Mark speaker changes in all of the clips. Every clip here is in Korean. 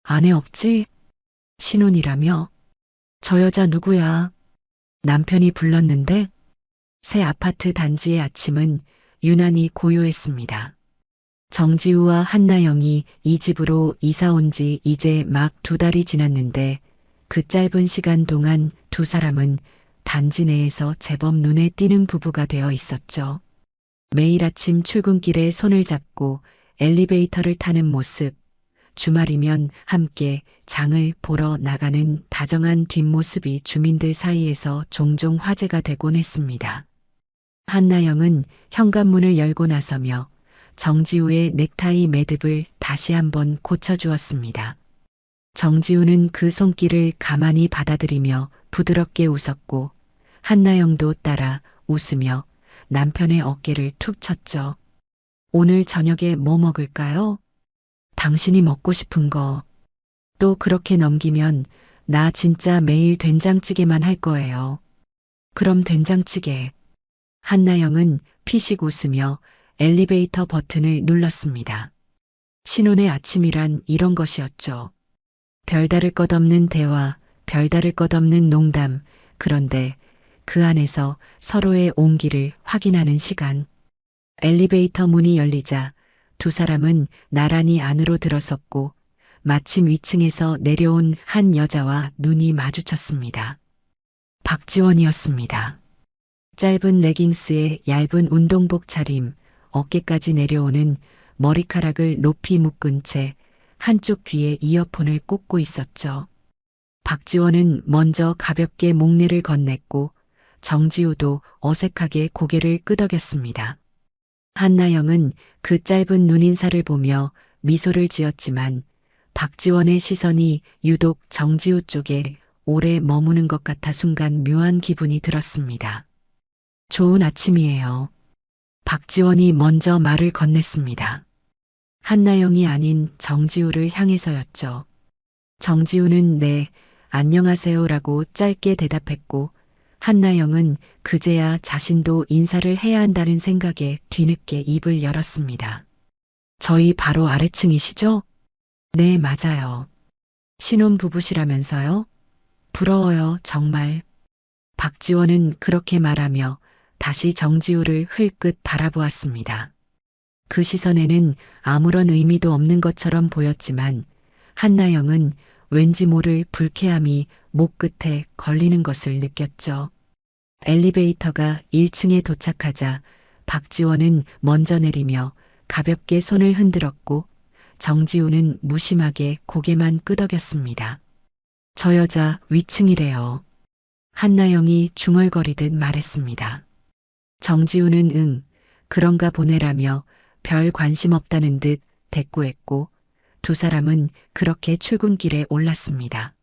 Speaker 1: 아내 없지? 신혼이라며? 저 여자 누구야? 남편이 불렀는데 새 아파트 단지의 아침은 유난히 고요했습니다. 정지우와 한나영이 이 집으로 이사 온 지 이제 막 2달이 지났는데 그 짧은 시간 동안 두 사람은 단지 내에서 제법 눈에 띄는 부부가 되어 있었죠. 매일 아침 출근길에 손을 잡고 엘리베이터를 타는 모습, 주말이면 함께 장을 보러 나가는 다정한 뒷모습이 주민들 사이에서 종종 화제가 되곤 했습니다. 한나영은 현관문을 열고 나서며 정지우의 넥타이 매듭을 다시 한번 고쳐주었습니다. 정지우는 그 손길을 가만히 받아들이며 부드럽게 웃었고 한나영도 따라 웃으며 남편의 어깨를 툭 쳤죠. 오늘 저녁에 뭐 먹을까요? 당신이 먹고 싶은 거. 또 그렇게 넘기면 나 진짜 매일 된장찌개만 할 거예요. 그럼 된장찌개. 한나영은 피식 웃으며 엘리베이터 버튼을 눌렀습니다. 신혼의 아침이란 이런 것이었죠. 별다를 것 없는 대화, 별다를 것 없는 농담, 그런데 그 안에서 서로의 온기를 확인하는 시간. 엘리베이터 문이 열리자 두 사람은 나란히 안으로 들어섰고 마침 위층에서 내려온 한 여자와 눈이 마주쳤습니다. 박지원이었습니다. 짧은 레깅스에 얇은 운동복 차림, 어깨까지 내려오는 머리카락을 높이 묶은 채 한쪽 귀에 이어폰을 꽂고 있었죠. 박지원은 먼저 가볍게 목례를 건넸고 정지우도 어색하게 고개를 끄덕였습니다. 한나영은 그 짧은 눈인사를 보며 미소를 지었지만 박지원의 시선이 유독 정지우 쪽에 오래 머무는 것 같아 순간 묘한 기분이 들었습니다. 좋은 아침이에요. 박지원이 먼저 말을 건넸습니다. 한나영이 아닌 정지우를 향해서였죠. 정지우는 네, 안녕하세요라고 짧게 대답했고 한나영은 그제야 자신도 인사를 해야 한다는 생각에 뒤늦게 입을 열었습니다. 저희 바로 아래층이시죠? 네, 맞아요. 신혼부부시라면서요? 부러워요, 정말. 박지원은 그렇게 말하며 다시 정지우를 흘끗 바라보았습니다. 그 시선에는 아무런 의미도 없는 것처럼 보였지만 한나영은 왠지 모를 불쾌함이 목 끝에 걸리는 것을 느꼈죠. 엘리베이터가 1층에 도착하자 박지원은 먼저 내리며 가볍게 손을 흔들었고 정지우는 무심하게 고개만 끄덕였습니다. 저 여자 위층이래요. 한나영이 중얼거리듯 말했습니다. 정지우는 응, 그런가 보내라며 별 관심 없다는 듯 대꾸했고 두 사람은 그렇게 출근길에 올랐습니다.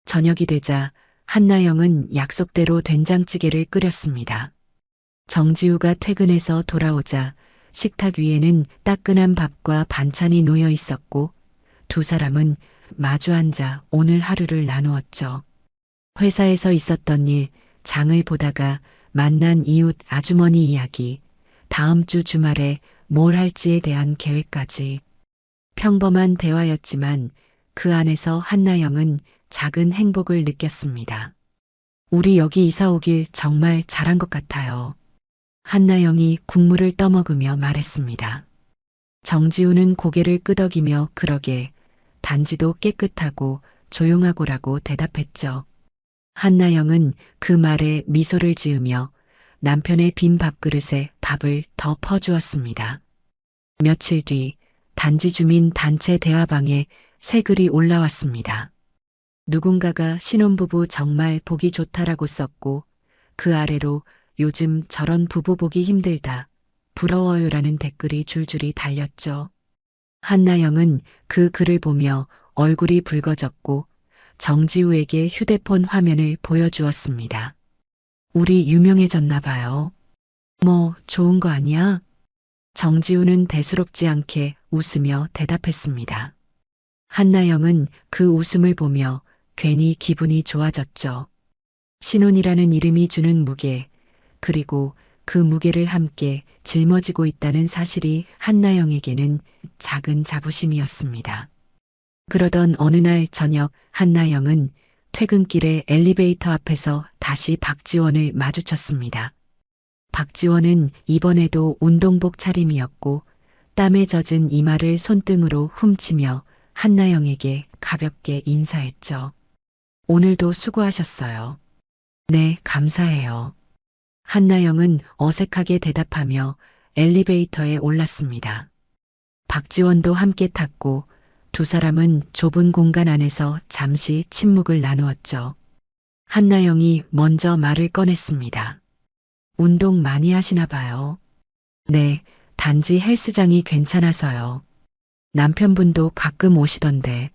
Speaker 1: 저녁이 되자 한나영은 약속대로 된장찌개를 끓였습니다. 정지우가 퇴근해서 돌아오자 식탁 위에는 따끈한 밥과 반찬이 놓여 있었고 두 사람은 마주 앉아 오늘 하루를 나누었죠. 회사에서 있었던 일, 장을 보다가 만난 이웃 아주머니 이야기, 다음 주 주말에 뭘 할지에 대한 계획까지. 평범한 대화였지만 그 안에서 한나영은 작은 행복을 느꼈습니다. 우리 여기 이사 오길 정말 잘한 것 같아요. 한나영이 국물을 떠먹으며 말했습니다. 정지우는 고개를 끄덕이며 그러게 단지도 깨끗하고 조용하고라고 대답했죠. 한나영은 그 말에 미소를 지으며 남편의 빈 밥그릇에 밥을 더 퍼주었습니다. 며칠 뒤 단지 주민 단체 대화방에 새 글이 올라왔습니다. 누군가가 신혼부부 정말 보기 좋다라고 썼고 그 아래로 요즘 저런 부부 보기 힘들다, 부러워요라는 댓글이 줄줄이 달렸죠. 한나영은 그 글을 보며 얼굴이 붉어졌고 정지우에게 휴대폰 화면을 보여주었습니다. 우리 유명해졌나 봐요. 뭐 좋은 거 아니야? 정지우는 대수롭지 않게 웃으며 대답했습니다. 한나영은 그 웃음을 보며 괜히 기분이 좋아졌죠. 신혼이라는 이름이 주는 무게, 그리고 그 무게를 함께 짊어지고 있다는 사실이 한나영에게는 작은 자부심이었습니다. 그러던 어느 날 저녁 한나영은 퇴근길에 엘리베이터 앞에서 다시 박지원을 마주쳤습니다. 박지원은 이번에도 운동복 차림이었고 땀에 젖은 이마를 손등으로 훔치며 한나영에게 가볍게 인사했죠. 오늘도 수고하셨어요. 네, 감사해요. 한나영은 어색하게 대답하며 엘리베이터에 올랐습니다. 박지원도 함께 탔고 두 사람은 좁은 공간 안에서 잠시 침묵을 나누었죠. 한나영이 먼저 말을 꺼냈습니다. 운동 많이 하시나 봐요. 네, 단지 헬스장이 괜찮아서요. 남편분도 가끔 오시던데.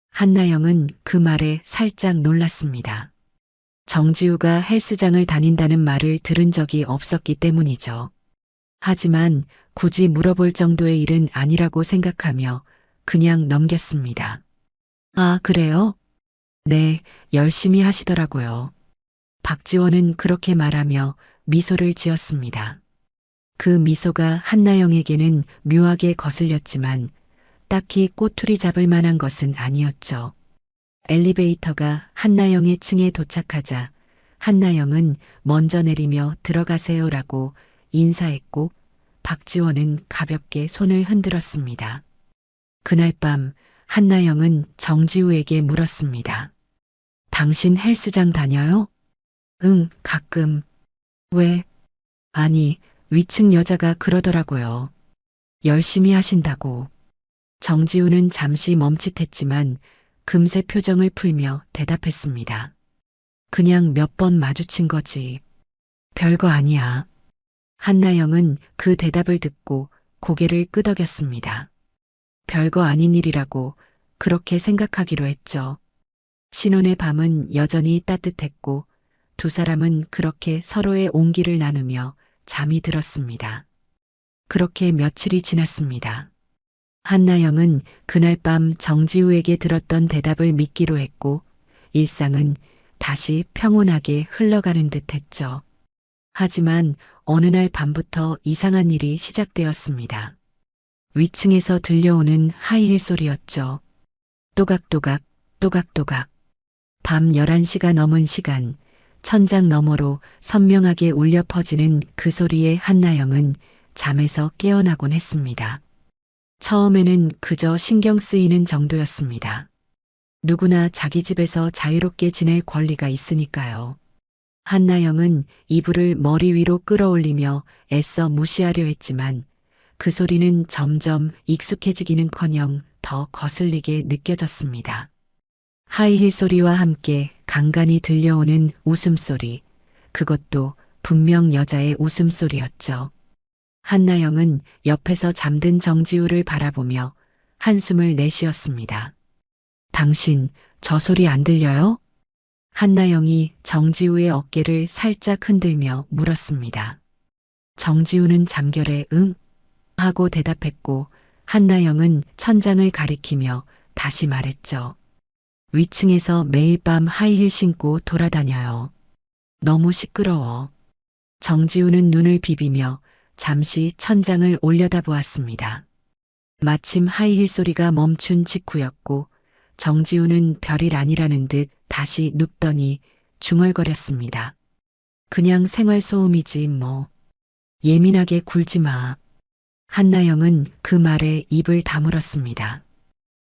Speaker 1: 한나영은 그 말에 살짝 놀랐습니다. 정지우가 헬스장을 다닌다는 말을 들은 적이 없었기 때문이죠. 하지만 굳이 물어볼 정도의 일은 아니라고 생각하며 그냥 넘겼습니다. 아, 그래요? 네, 열심히 하시더라고요. 박지원은 그렇게 말하며 미소를 지었습니다. 그 미소가 한나영에게는 묘하게 거슬렸지만 딱히 꼬투리 잡을 만한 것은 아니었죠. 엘리베이터가 한나영의 층에 도착하자 한나영은 먼저 내리며 들어가세요라고 인사했고 박지원은 가볍게 손을 흔들었습니다. 그날 밤 한나영은 정지우에게 물었습니다. 당신 헬스장 다녀요? 응, 가끔. 왜? 아니, 위층 여자가 그러더라고요. 열심히 하신다고. 정지우는 잠시 멈칫했지만 금세 표정을 풀며 대답했습니다. 그냥 몇 번 마주친 거지. 별거 아니야. 한나영은 그 대답을 듣고 고개를 끄덕였습니다. 별거 아닌 일이라고 그렇게 생각하기로 했죠. 신혼의 밤은 여전히 따뜻했고 두 사람은 그렇게 서로의 온기를 나누며 잠이 들었습니다. 그렇게 며칠이 지났습니다. 한나영은 그날 밤 정지우에게 들었던 대답을 믿기로 했고 일상은 다시 평온하게 흘러가는 듯 했죠. 하지만 어느 날 밤부터 이상한 일이 시작되었습니다. 위층에서 들려오는 하이힐 소리였죠. 또각또각, 또각또각. 밤 11시가 넘은 시간, 천장 너머로 선명하게 울려 퍼지는 그 소리에 한나영은 잠에서 깨어나곤 했습니다. 처음에는 그저 신경 쓰이는 정도였습니다. 누구나 자기 집에서 자유롭게 지낼 권리가 있으니까요. 한나영은 이불을 머리 위로 끌어올리며 애써 무시하려 했지만 그 소리는 점점 익숙해지기는커녕 더 거슬리게 느껴졌습니다. 하이힐 소리와 함께 간간히 들려오는 웃음소리, 그것도 분명 여자의 웃음소리였죠. 한나영은 옆에서 잠든 정지우를 바라보며 한숨을 내쉬었습니다. 당신, 저 소리 안 들려요? 한나영이 정지우의 어깨를 살짝 흔들며 물었습니다. 정지우는 잠결에 응? 하고 대답했고 한나영은 천장을 가리키며 다시 말했죠. 위층에서 매일 밤 하이힐 신고 돌아다녀요. 너무 시끄러워. 정지우는 눈을 비비며 잠시 천장을 올려다보았습니다. 마침 하이힐 소리가 멈춘 직후였고 정지우는 별일 아니라는 듯 다시 눕더니 중얼거렸습니다. 그냥 생활소음이지 뭐. 예민하게 굴지 마. 한나영은 그 말에 입을 다물었습니다.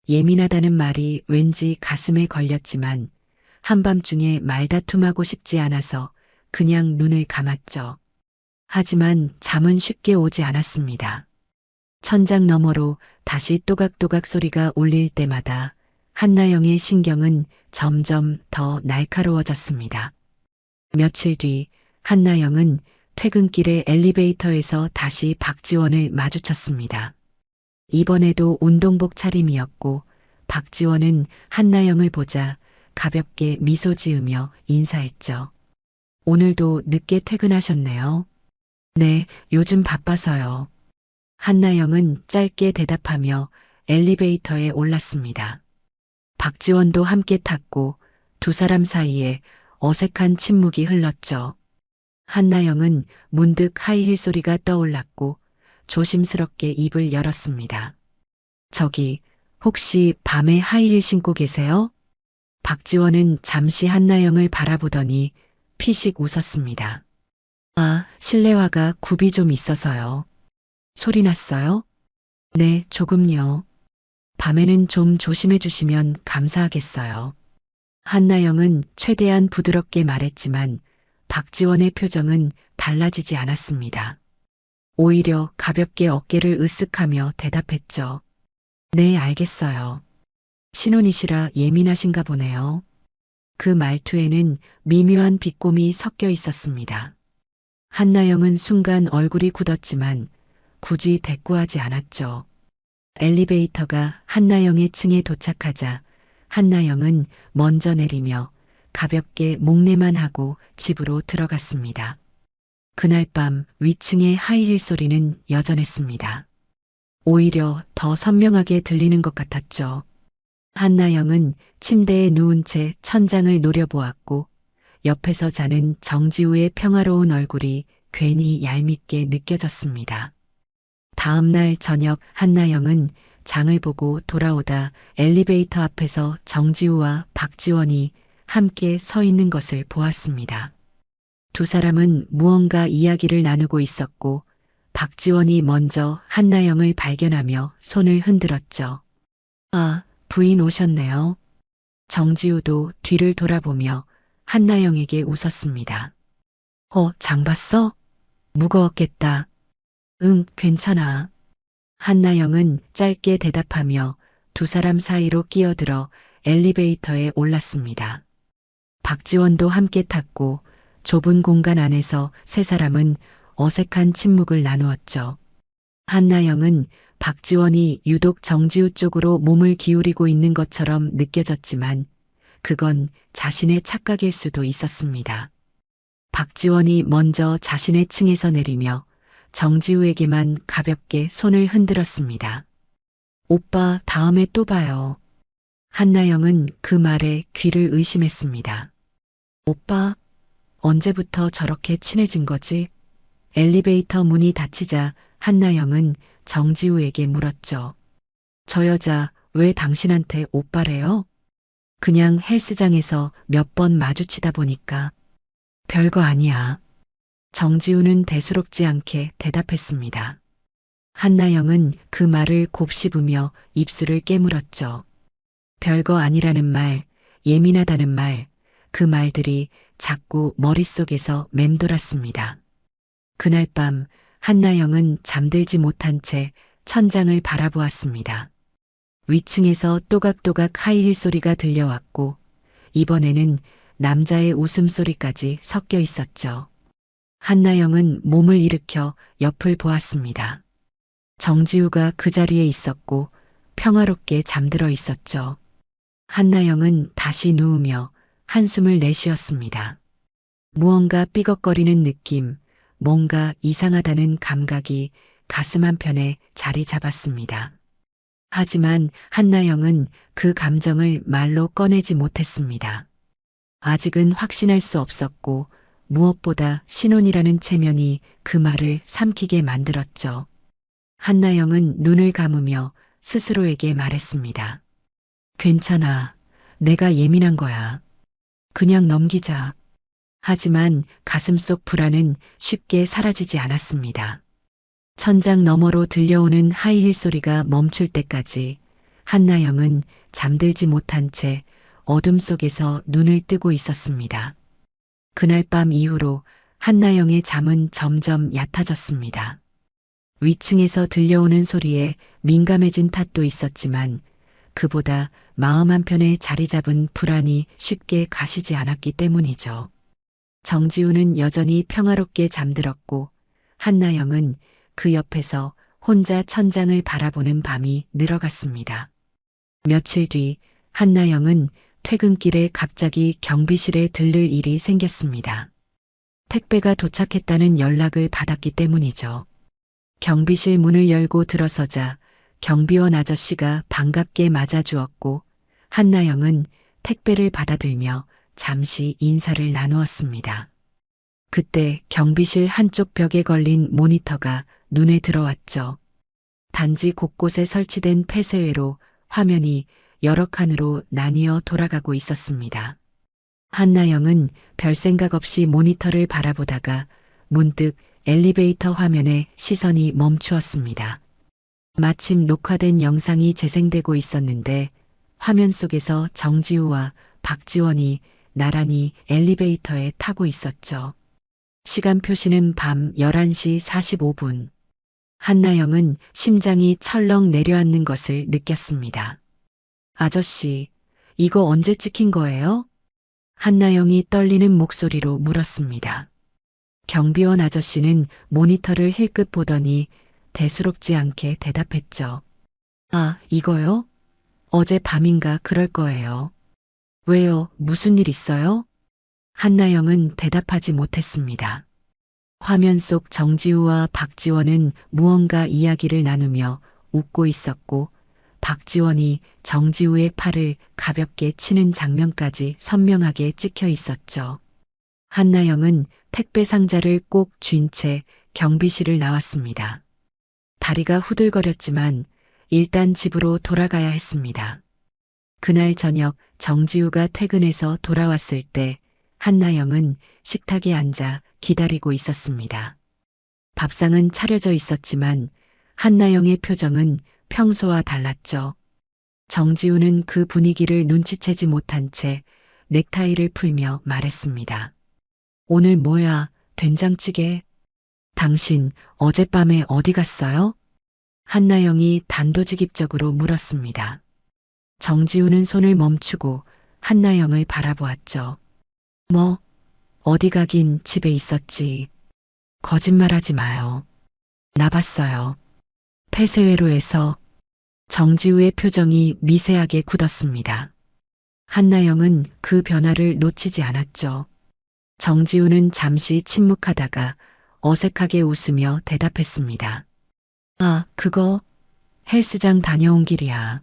Speaker 1: 예민하다는 말이 왠지 가슴에 걸렸지만 한밤중에 말다툼하고 싶지 않아서 그냥 눈을 감았죠. 하지만 잠은 쉽게 오지 않았습니다. 천장 너머로 다시 또각또각 소리가 울릴 때마다 한나영의 신경은 점점 더 날카로워졌습니다. 며칠 뒤 한나영은 퇴근길에 엘리베이터에서 다시 박지원을 마주쳤습니다. 이번에도 운동복 차림이었고 박지원은 한나영을 보자 가볍게 미소 지으며 인사했죠. 오늘도 늦게 퇴근하셨네요. 네, 요즘 바빠서요. 한나영은 짧게 대답하며 엘리베이터에 올랐습니다. 박지원도 함께 탔고 두 사람 사이에 어색한 침묵이 흘렀죠. 한나영은 문득 하이힐 소리가 떠올랐고 조심스럽게 입을 열었습니다. 저기, 혹시 밤에 하이힐 신고 계세요? 박지원은 잠시 한나영을 바라보더니 피식 웃었습니다. 아, 실내화가 굽이 좀 있어서요. 소리 났어요? 네, 조금요. 밤에는 좀 조심해 주시면 감사하겠어요. 한나영은 최대한 부드럽게 말했지만 박지원의 표정은 달라지지 않았습니다. 오히려 가볍게 어깨를 으쓱하며 대답했죠. 네, 알겠어요. 신혼이시라 예민하신가 보네요. 그 말투에는 미묘한 비꼼이 섞여 있었습니다. 한나영은 순간 얼굴이 굳었지만 굳이 대꾸하지 않았죠. 엘리베이터가 한나영의 층에 도착하자 한나영은 먼저 내리며 가볍게 목례만 하고 집으로 들어갔습니다. 그날 밤 위층의 하이힐 소리는 여전했습니다. 오히려 더 선명하게 들리는 것 같았죠. 한나영은 침대에 누운 채 천장을 노려보았고 옆에서 자는 정지우의 평화로운 얼굴이 괜히 얄밉게 느껴졌습니다. 다음 날 저녁 한나영은 장을 보고 돌아오다 엘리베이터 앞에서 정지우와 박지원이 함께 서 있는 것을 보았습니다. 두 사람은 무언가 이야기를 나누고 있었고 박지원이 먼저 한나영을 발견하며 손을 흔들었죠. 아, 부인 오셨네요. 정지우도 뒤를 돌아보며 한나영에게 웃었습니다. 장 봤어? 무거웠겠다. 응, 괜찮아. 한나영은 짧게 대답하며 두 사람 사이로 끼어들어 엘리베이터에 올랐습니다. 박지원도 함께 탔고 좁은 공간 안에서 세 사람은 어색한 침묵을 나누었죠. 한나영은 박지원이 유독 정지우 쪽으로 몸을 기울이고 있는 것처럼 느껴졌지만 그건 자신의 착각일 수도 있었습니다. 박지원이 먼저 자신의 층에서 내리며 정지우에게만 가볍게 손을 흔들었습니다. 오빠, 다음에 또 봐요. 한나영은 그 말에 귀를 의심했습니다. 오빠, 언제부터 저렇게 친해진 거지? 엘리베이터 문이 닫히자 한나영은 정지우에게 물었죠. 저 여자 왜 당신한테 오빠래요? 그냥 헬스장에서 몇 번 마주치다 보니까. 별거 아니야. 정지우는 대수롭지 않게 대답했습니다. 한나영은 그 말을 곱씹으며 입술을 깨물었죠. 별거 아니라는 말, 예민하다는 말, 그 말들이 자꾸 머릿속에서 맴돌았습니다. 그날 밤 한나영은 잠들지 못한 채 천장을 바라보았습니다. 위층에서 또각또각 하이힐 소리가 들려왔고 이번에는 남자의 웃음소리까지 섞여 있었죠. 한나영은 몸을 일으켜 옆을 보았습니다. 정지우가 그 자리에 있었고 평화롭게 잠들어 있었죠. 한나영은 다시 누우며 한숨을 내쉬었습니다. 무언가 삐걱거리는 느낌, 뭔가 이상하다는 감각이 가슴 한편에 자리 잡았습니다. 하지만 한나영은 그 감정을 말로 꺼내지 못했습니다. 아직은 확신할 수 없었고 무엇보다 신혼이라는 체면이 그 말을 삼키게 만들었죠. 한나영은 눈을 감으며 스스로에게 말했습니다. 괜찮아. 내가 예민한 거야. 그냥 넘기자. 하지만 가슴속 불안은 쉽게 사라지지 않았습니다. 천장 너머로 들려오는 하이힐 소리가 멈출 때까지 한나영은 잠들지 못한 채 어둠 속에서 눈을 뜨고 있었습니다. 그날 밤 이후로 한나영의 잠은 점점 얕아졌습니다. 위층에서 들려오는 소리에 민감해진 탓도 있었지만 그보다 마음 한편에 자리 잡은 불안이 쉽게 가시지 않았기 때문이죠. 정지우는 여전히 평화롭게 잠들었고 한나영은 그 옆에서 혼자 천장을 바라보는 밤이 늘어갔습니다. 며칠 뒤 한나영은 퇴근길에 갑자기 경비실에 들를 일이 생겼습니다. 택배가 도착했다는 연락을 받았기 때문이죠. 경비실 문을 열고 들어서자 경비원 아저씨가 반갑게 맞아주었고 한나영은 택배를 받아들며 잠시 인사를 나누었습니다. 그때 경비실 한쪽 벽에 걸린 모니터가 눈에 들어왔죠. 단지 곳곳에 설치된 폐쇄회로 화면이 여러 칸으로 나뉘어 돌아가고 있었습니다. 한나영은 별 생각 없이 모니터를 바라보다가 문득 엘리베이터 화면에 시선이 멈추었습니다. 마침 녹화된 영상이 재생되고 있었는데 화면 속에서 정지우와 박지원이 나란히 엘리베이터에 타고 있었죠. 시간 표시는 밤 11시 45분. 한나영은 심장이 철렁 내려앉는 것을 느꼈습니다. 아저씨, 이거 언제 찍힌 거예요? 한나영이 떨리는 목소리로 물었습니다. 경비원 아저씨는 모니터를 힐끗 보더니 대수롭지 않게 대답했죠. 아, 이거요? 어제 밤인가 그럴 거예요. 왜요? 무슨 일 있어요? 한나영은 대답하지 못했습니다. 화면 속 정지우와 박지원은 무언가 이야기를 나누며 웃고 있었고 박지원이 정지우의 팔을 가볍게 치는 장면까지 선명하게 찍혀 있었죠. 한나영은 택배 상자를 꼭 쥔 채 경비실을 나왔습니다. 다리가 후들거렸지만 일단 집으로 돌아가야 했습니다. 그날 저녁 정지우가 퇴근해서 돌아왔을 때 한나영은 식탁에 앉아 기다리고 있었습니다. 밥상은 차려져 있었지만 한나영의 표정은 평소와 달랐죠. 정지우는 그 분위기를 눈치채지 못한 채 넥타이를 풀며 말했습니다. 오늘 뭐야, 된장찌개? 당신 어젯밤에 어디 갔어요? 한나영이 단도직입적으로 물었습니다. 정지우는 손을 멈추고 한나영을 바라보았죠. 뭐, 어디 가긴 집에 있었지. 거짓말하지 마요. 나봤어요. 폐쇄회로에서. 정지우의 표정이 미세하게 굳었습니다. 한나영은 그 변화를 놓치지 않았죠. 정지우는 잠시 침묵하다가 어색하게 웃으며 대답했습니다. 아, 그거 헬스장 다녀온 길이야.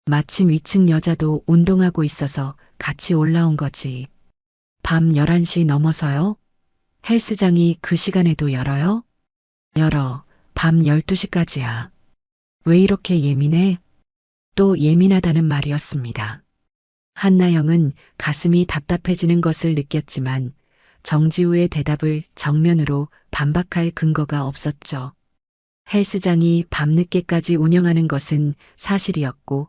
Speaker 1: 마침 위층 여자도 운동하고 있어서 같이 올라온 거지. 밤 11시 넘어서요? 헬스장이 그 시간에도 열어요? 열어. 밤 12시까지야. 왜 이렇게 예민해? 또 예민하다는 말이었습니다. 한나영은 가슴이 답답해지는 것을 느꼈지만 정지우의 대답을 정면으로 반박할 근거가 없었죠. 헬스장이 밤늦게까지 운영하는 것은 사실이었고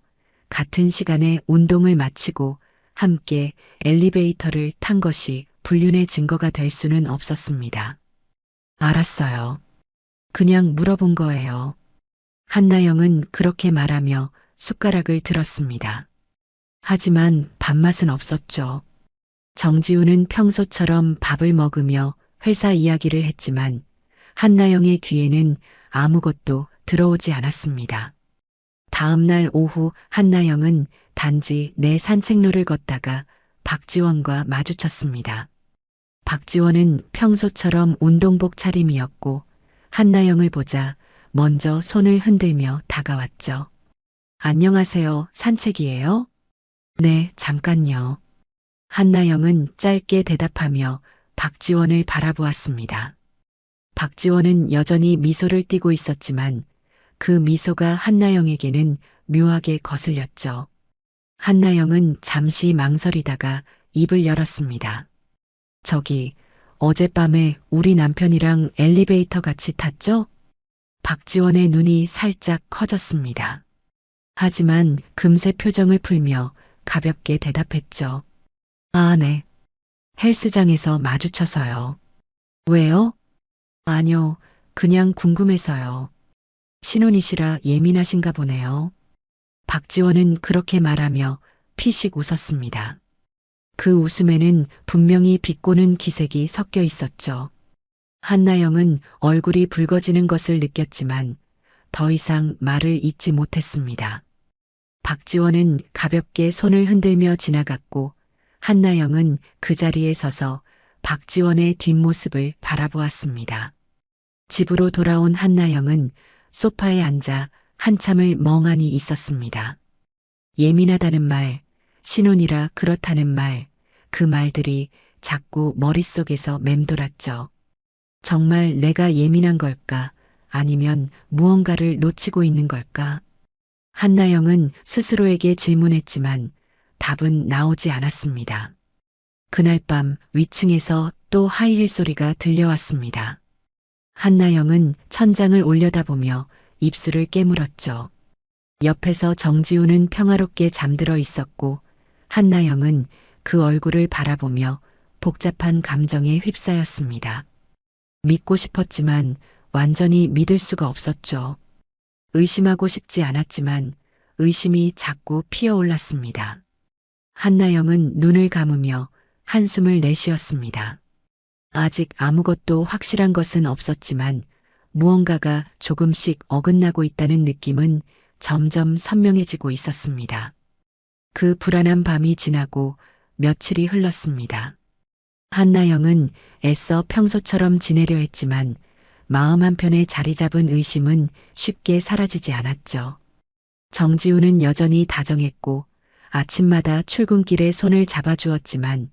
Speaker 1: 같은 시간에 운동을 마치고 함께 엘리베이터를 탄 것이 불륜의 증거가 될 수는 없었습니다. 알았어요. 그냥 물어본 거예요. 한나영은 그렇게 말하며 숟가락을 들었습니다. 하지만 밥맛은 없었죠. 정지우는 평소처럼 밥을 먹으며 회사 이야기를 했지만 한나영의 귀에는 아무것도 들어오지 않았습니다. 다음 날 오후 한나영은 단지 내 산책로를 걷다가 박지원과 마주쳤습니다. 박지원은 평소처럼 운동복 차림이었고 한나영을 보자 먼저 손을 흔들며 다가왔죠. 안녕하세요. 산책이에요? 네, 잠깐요. 한나영은 짧게 대답하며 박지원을 바라보았습니다. 박지원은 여전히 미소를 띠고 있었지만 그 미소가 한나영에게는 묘하게 거슬렸죠. 한나영은 잠시 망설이다가 입을 열었습니다. 저기, 어젯밤에 우리 남편이랑 엘리베이터 같이 탔죠? 박지원의 눈이 살짝 커졌습니다. 하지만 금세 표정을 풀며 가볍게 대답했죠. 아, 네. 헬스장에서 마주쳐서요. 왜요? 아니요, 그냥 궁금해서요. 신혼이시라 예민하신가 보네요. 박지원은 그렇게 말하며 피식 웃었습니다. 그 웃음에는 분명히 비꼬는 기색이 섞여 있었죠. 한나영은 얼굴이 붉어지는 것을 느꼈지만 더 이상 말을 잇지 못했습니다. 박지원은 가볍게 손을 흔들며 지나갔고 한나영은 그 자리에 서서 박지원의 뒷모습을 바라보았습니다. 집으로 돌아온 한나영은 소파에 앉아 한참을 멍하니 있었습니다. 예민하다는 말, 신혼이라 그렇다는 말, 그 말들이 자꾸 머릿속에서 맴돌았죠. 정말 내가 예민한 걸까? 아니면 무언가를 놓치고 있는 걸까? 한나영은 스스로에게 질문했지만 답은 나오지 않았습니다. 그날 밤 위층에서 또 하이힐 소리가 들려왔습니다. 한나영은 천장을 올려다보며 입술을 깨물었죠. 옆에서 정지우는 평화롭게 잠들어 있었고 한나영은 그 얼굴을 바라보며 복잡한 감정에 휩싸였습니다. 믿고 싶었지만 완전히 믿을 수가 없었죠. 의심하고 싶지 않았지만 의심이 자꾸 피어올랐습니다. 한나영은 눈을 감으며 한숨을 내쉬었습니다. 아직 아무것도 확실한 것은 없었지만 무언가가 조금씩 어긋나고 있다는 느낌은 점점 선명해지고 있었습니다. 그 불안한 밤이 지나고 며칠이 흘렀습니다. 한나영은 애써 평소처럼 지내려 했지만 마음 한편에 자리 잡은 의심은 쉽게 사라지지 않았죠. 정지우는 여전히 다정했고 아침마다 출근길에 손을 잡아주었지만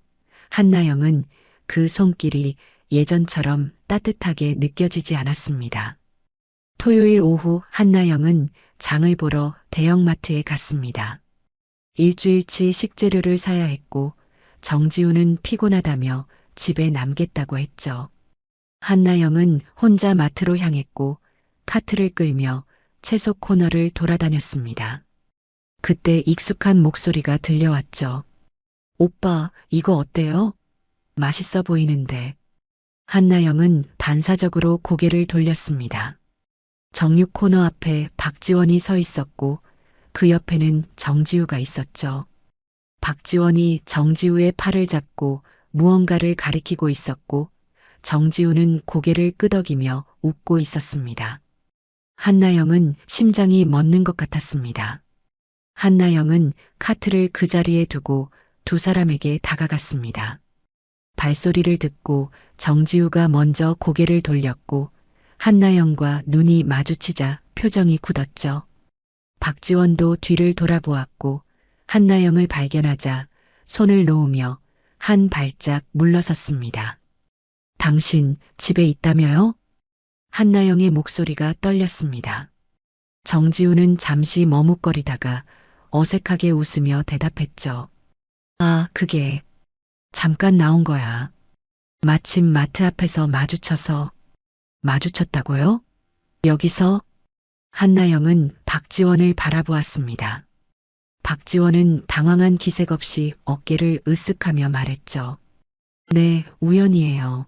Speaker 1: 한나영은 그 손길이 예전처럼 따뜻하게 느껴지지 않았습니다. 토요일 오후 한나영은 장을 보러 대형마트에 갔습니다. 일주일치 식재료를 사야 했고 정지우는 피곤하다며 집에 남겠다고 했죠. 한나영은 혼자 마트로 향했고 카트를 끌며 채소 코너를 돌아다녔습니다. 그때 익숙한 목소리가 들려왔죠. 오빠, 이거 어때요? 맛있어 보이는데. 한나영은 반사적으로 고개를 돌렸습니다. 정육 코너 앞에 박지원이 서 있었고 그 옆에는 정지우가 있었죠. 박지원이 정지우의 팔을 잡고 무언가를 가리키고 있었고 정지우는 고개를 끄덕이며 웃고 있었습니다. 한나영은 심장이 멎는 것 같았습니다. 한나영은 카트를 그 자리에 두고 두 사람에게 다가갔습니다. 발소리를 듣고 정지우가 먼저 고개를 돌렸고 한나영과 눈이 마주치자 표정이 굳었죠. 박지원도 뒤를 돌아보았고 한나영을 발견하자 손을 놓으며 한 발짝 물러섰습니다. 당신 집에 있다며요? 한나영의 목소리가 떨렸습니다. 정지우는 잠시 머뭇거리다가 어색하게 웃으며 대답했죠. 아, 그게 잠깐 나온 거야. 마침 마트 앞에서 마주쳤다고요? 여기서? 한나영은 박지원을 바라보았습니다. 박지원은 당황한 기색 없이 어깨를 으쓱하며 말했죠. 네, 우연이에요.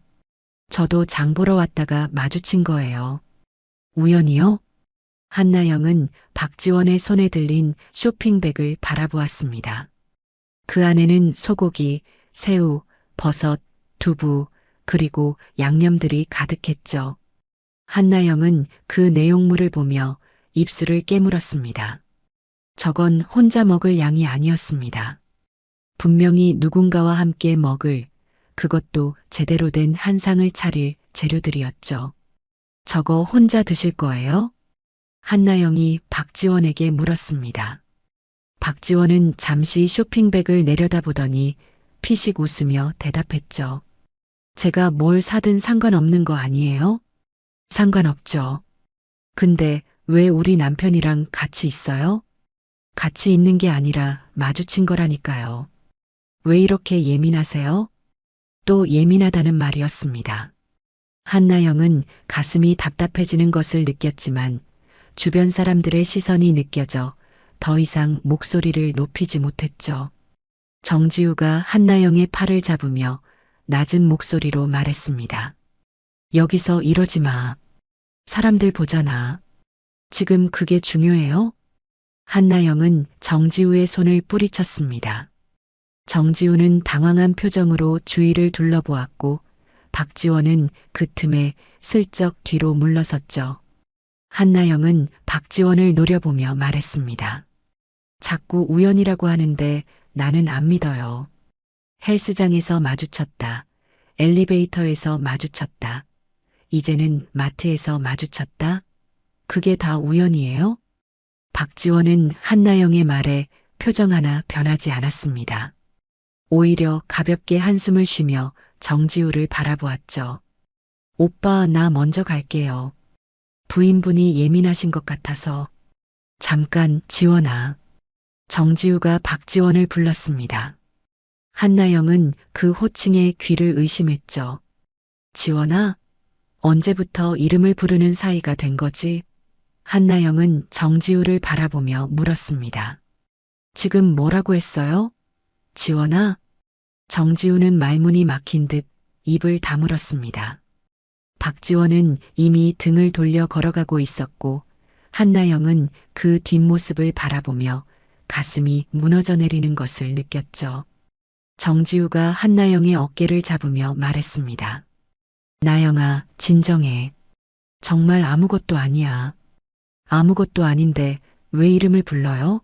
Speaker 1: 저도 장 보러 왔다가 마주친 거예요. 우연이요? 한나영은 박지원의 손에 들린 쇼핑백을 바라보았습니다. 그 안에는 소고기, 새우, 버섯, 두부, 그리고 양념들이 가득했죠. 한나영은 그 내용물을 보며 입술을 깨물었습니다. 저건 혼자 먹을 양이 아니었습니다. 분명히 누군가와 함께 먹을, 그것도 제대로 된 한상을 차릴 재료들이었죠. 저거 혼자 드실 거예요? 한나영이 박지원에게 물었습니다. 박지원은 잠시 쇼핑백을 내려다보더니 피식 웃으며 대답했죠. 제가 뭘 사든 상관없는 거 아니에요? 상관없죠. 근데 왜 우리 남편이랑 같이 있어요? 같이 있는 게 아니라 마주친 거라니까요. 왜 이렇게 예민하세요? 또 예민하다는 말이었습니다. 한나영은 가슴이 답답해지는 것을 느꼈지만 주변 사람들의 시선이 느껴져 더 이상 목소리를 높이지 못했죠. 정지우가 한나영의 팔을 잡으며 낮은 목소리로 말했습니다. 여기서 이러지 마. 사람들 보잖아. 지금 그게 중요해요? 한나영은 정지우의 손을 뿌리쳤습니다. 정지우는 당황한 표정으로 주위를 둘러보았고 박지원은 그 틈에 슬쩍 뒤로 물러섰죠. 한나영은 박지원을 노려보며 말했습니다. 자꾸 우연이라고 하는데 나는 안 믿어요. 헬스장에서 마주쳤다. 엘리베이터에서 마주쳤다. 이제는 마트에서 마주쳤다. 그게 다 우연이에요? 박지원은 한나영의 말에 표정 하나 변하지 않았습니다. 오히려 가볍게 한숨을 쉬며 정지우를 바라보았죠. 오빠, 나 먼저 갈게요. 부인분이 예민하신 것 같아서. 잠깐, 지원아. 정지우가 박지원을 불렀습니다. 한나영은 그 호칭에 귀를 의심했죠. 지원아, 언제부터 이름을 부르는 사이가 된 거지? 한나영은 정지우를 바라보며 물었습니다. 지금 뭐라고 했어요? 지원아? 정지우는 말문이 막힌 듯 입을 다물었습니다. 박지원은 이미 등을 돌려 걸어가고 있었고 한나영은 그 뒷모습을 바라보며 가슴이 무너져 내리는 것을 느꼈죠. 정지우가 한나영의 어깨를 잡으며 말했습니다. 나영아, 진정해. 정말 아무것도 아니야. 아무것도 아닌데 왜 이름을 불러요?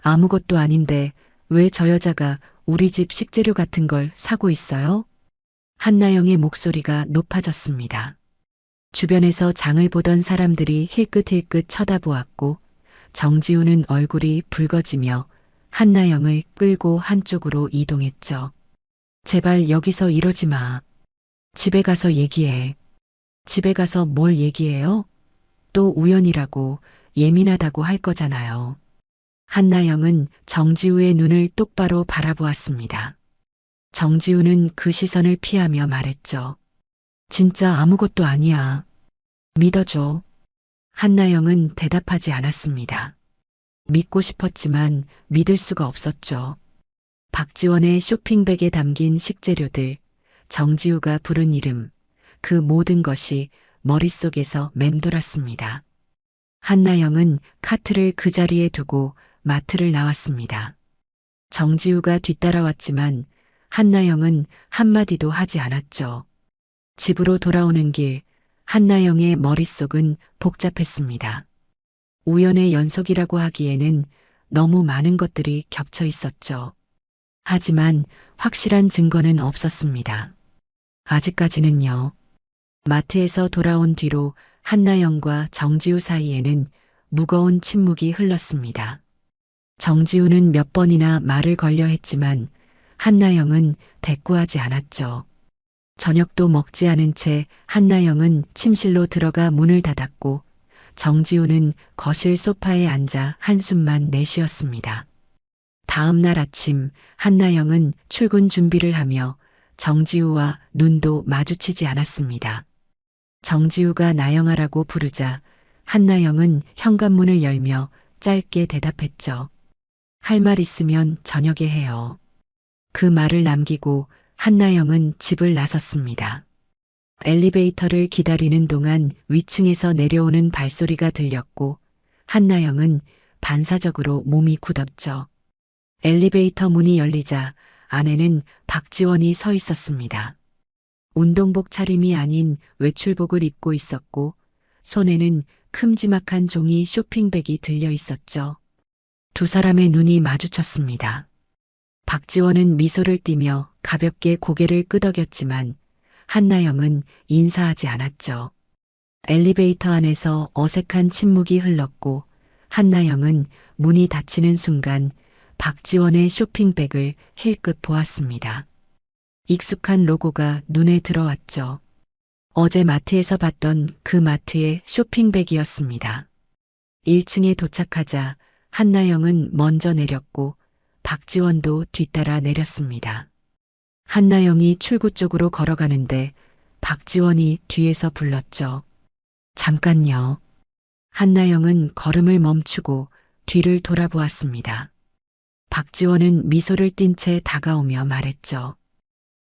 Speaker 1: 아무것도 아닌데 왜 저 여자가 우리 집 식재료 같은 걸 사고 있어요? 한나영의 목소리가 높아졌습니다. 주변에서 장을 보던 사람들이 힐끗힐끗 쳐다보았고 정지우는 얼굴이 붉어지며 한나영을 끌고 한쪽으로 이동했죠. 제발 여기서 이러지 마. 집에 가서 얘기해. 집에 가서 뭘 얘기해요? 또 우연이라고 예민하다고 할 거잖아요. 한나영은 정지우의 눈을 똑바로 바라보았습니다. 정지우는 그 시선을 피하며 말했죠. 진짜 아무것도 아니야. 믿어줘. 한나영은 대답하지 않았습니다. 믿고 싶었지만 믿을 수가 없었죠. 박지원의 쇼핑백에 담긴 식재료들, 정지우가 부른 이름, 그 모든 것이 머릿속에서 맴돌았습니다. 한나영은 카트를 그 자리에 두고 마트를 나왔습니다. 정지우가 뒤따라왔지만 한나영은 한마디도 하지 않았죠. 집으로 돌아오는 길, 한나영의 머릿속은 복잡했습니다. 우연의 연속이라고 하기에는 너무 많은 것들이 겹쳐 있었죠. 하지만 확실한 증거는 없었습니다. 아직까지는요. 마트에서 돌아온 뒤로 한나영과 정지우 사이에는 무거운 침묵이 흘렀습니다. 정지우는 몇 번이나 말을 걸려 했지만 한나영은 대꾸하지 않았죠. 저녁도 먹지 않은 채 한나영은 침실로 들어가 문을 닫았고 정지우는 거실 소파에 앉아 한숨만 내쉬었습니다. 다음 날 아침 한나영은 출근 준비를 하며 정지우와 눈도 마주치지 않았습니다. 정지우가 나영아라고 부르자 한나영은 현관문을 열며 짧게 대답했죠. 할 말 있으면 저녁에 해요. 그 말을 남기고 한나영은 집을 나섰습니다. 엘리베이터를 기다리는 동안 위층에서 내려오는 발소리가 들렸고 한나영은 반사적으로 몸이 굳었죠. 엘리베이터 문이 열리자 안에는 박지원이 서 있었습니다. 운동복 차림이 아닌 외출복을 입고 있었고 손에는 큼지막한 종이 쇼핑백이 들려 있었죠. 두 사람의 눈이 마주쳤습니다. 박지원은 미소를 띠며 가볍게 고개를 끄덕였지만 한나영은 인사하지 않았죠. 엘리베이터 안에서 어색한 침묵이 흘렀고 한나영은 문이 닫히는 순간 박지원의 쇼핑백을 힐끗 보았습니다. 익숙한 로고가 눈에 들어왔죠. 어제 마트에서 봤던 그 마트의 쇼핑백이었습니다. 1층에 도착하자 한나영은 먼저 내렸고 박지원도 뒤따라 내렸습니다. 한나영이 출구 쪽으로 걸어가는데 박지원이 뒤에서 불렀죠. 잠깐요. 한나영은 걸음을 멈추고 뒤를 돌아보았습니다. 박지원은 미소를 띤 채 다가오며 말했죠.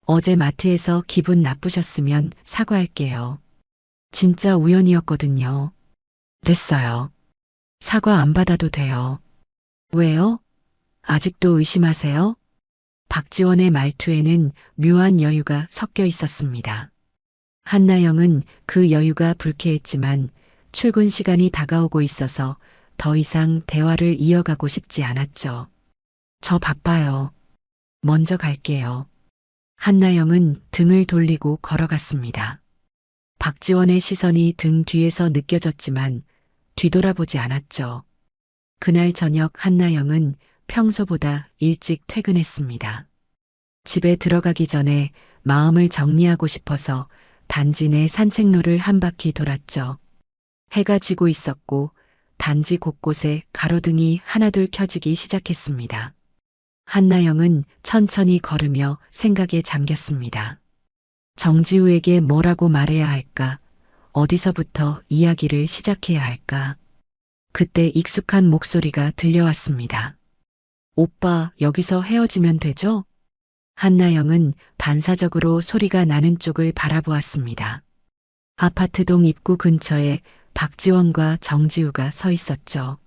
Speaker 1: 어제 마트에서 기분 나쁘셨으면 사과할게요. 진짜 우연이었거든요. 됐어요. 사과 안 받아도 돼요. 왜요? 아직도 의심하세요? 박지원의 말투에는 묘한 여유가 섞여 있었습니다. 한나영은 그 여유가 불쾌했지만 출근 시간이 다가오고 있어서 더 이상 대화를 이어가고 싶지 않았죠. 저 바빠요. 먼저 갈게요. 한나영은 등을 돌리고 걸어갔습니다. 박지원의 시선이 등 뒤에서 느껴졌지만 뒤돌아보지 않았죠. 그날 저녁 한나영은 평소보다 일찍 퇴근했습니다. 집에 들어가기 전에 마음을 정리하고 싶어서 단지 내 산책로를 한 바퀴 돌았죠. 해가 지고 있었고 단지 곳곳에 가로등이 하나둘 켜지기 시작했습니다. 한나영은 천천히 걸으며 생각에 잠겼습니다. 정지우에게 뭐라고 말해야 할까? 어디서부터 이야기를 시작해야 할까? 그때 익숙한 목소리가 들려왔습니다. 오빠, 여기서 헤어지면 되죠? 한나영은 반사적으로 소리가 나는 쪽을 바라보았습니다. 아파트동 입구 근처에 박지원과 정지우가 서 있었죠.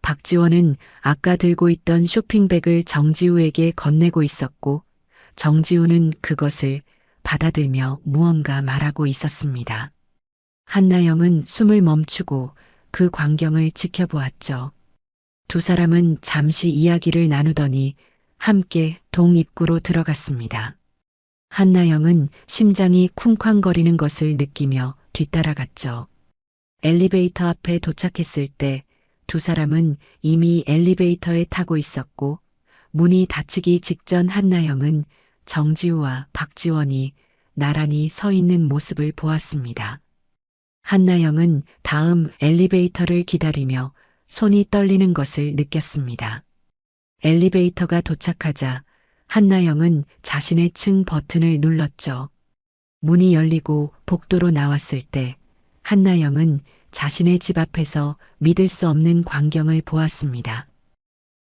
Speaker 1: 박지원은 아까 들고 있던 쇼핑백을 정지우에게 건네고 있었고, 정지우는 그것을 받아들며 무언가 말하고 있었습니다. 한나영은 숨을 멈추고 그 광경을 지켜보았죠. 두 사람은 잠시 이야기를 나누더니 함께 동 입구로 들어갔습니다. 한나영은 심장이 쿵쾅거리는 것을 느끼며 뒤따라갔죠. 엘리베이터 앞에 도착했을 때 두 사람은 이미 엘리베이터에 타고 있었고, 문이 닫히기 직전 한나영은 정지우와 박지원이 나란히 서 있는 모습을 보았습니다. 한나영은 다음 엘리베이터를 기다리며 손이 떨리는 것을 느꼈습니다. 엘리베이터가 도착하자 한나영은 자신의 층 버튼을 눌렀죠. 문이 열리고 복도로 나왔을 때 한나영은 자신의 집 앞에서 믿을 수 없는 광경을 보았습니다.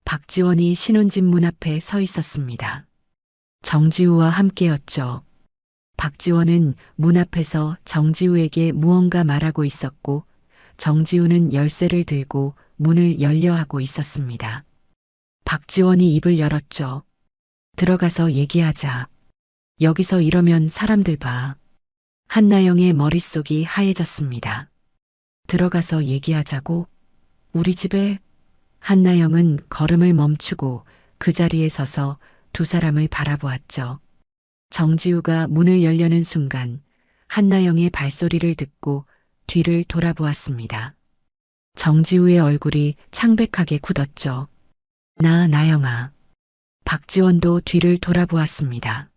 Speaker 1: 박지원이 신혼집 문 앞에 서 있었습니다. 정지우와 함께였죠. 박지원은 문 앞에서 정지우에게 무언가 말하고 있었고, 정지우는 열쇠를 들고 문을 열려 하고 있었습니다. 박지원이 입을 열었죠. 들어가서 얘기하자. 여기서 이러면 사람들 봐. 한나영의 머릿속이 하얘졌습니다. 들어가서 얘기하자고? 우리 집에? 한나영은 걸음을 멈추고 그 자리에 서서 두 사람을 바라보았죠. 정지우가 문을 열려는 순간 한나영의 발소리를 듣고 뒤를 돌아보았습니다. 정지우의 얼굴이 창백하게 굳었죠. 나영아. 박지원도 뒤를 돌아보았습니다.